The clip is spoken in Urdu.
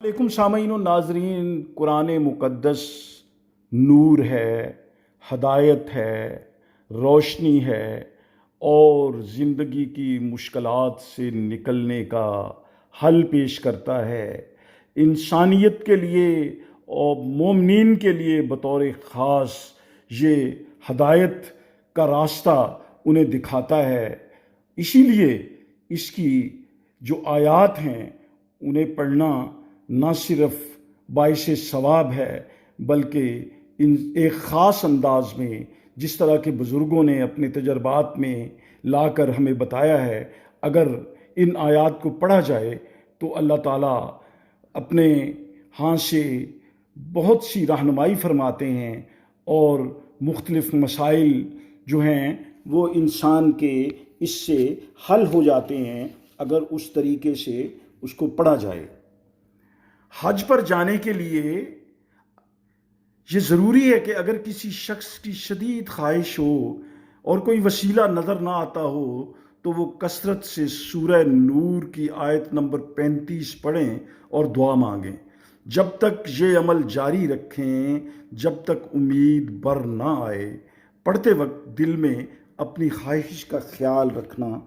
علیکم سامعین و ناظرین، قرآن مقدس نور ہے، ہدایت ہے، روشنی ہے اور زندگی کی مشکلات سے نکلنے کا حل پیش کرتا ہے۔ انسانیت کے لیے اور مومنین کے لیے بطور خاص یہ ہدایت کا راستہ انہیں دکھاتا ہے۔ اسی لیے اس کی جو آیات ہیں انہیں پڑھنا نہ صرف باعث ثواب ہے بلکہ ایک خاص انداز میں جس طرح کے بزرگوں نے اپنے تجربات میں لا کر ہمیں بتایا ہے، اگر ان آیات کو پڑھا جائے تو اللہ تعالیٰ اپنے ہاں سے بہت سی رہنمائی فرماتے ہیں اور مختلف مسائل جو ہیں وہ انسان کے اس سے حل ہو جاتے ہیں اگر اس طریقے سے اس کو پڑھا جائے۔ حج پر جانے کے لیے یہ ضروری ہے کہ اگر کسی شخص کی شدید خواہش ہو اور کوئی وسیلہ نظر نہ آتا ہو تو وہ کثرت سے سورہ نور کی آیت نمبر 35 پڑھیں اور دعا مانگیں۔ جب تک یہ عمل جاری رکھیں جب تک امید بر نہ آئے۔ پڑھتے وقت دل میں اپنی خواہش کا خیال رکھنا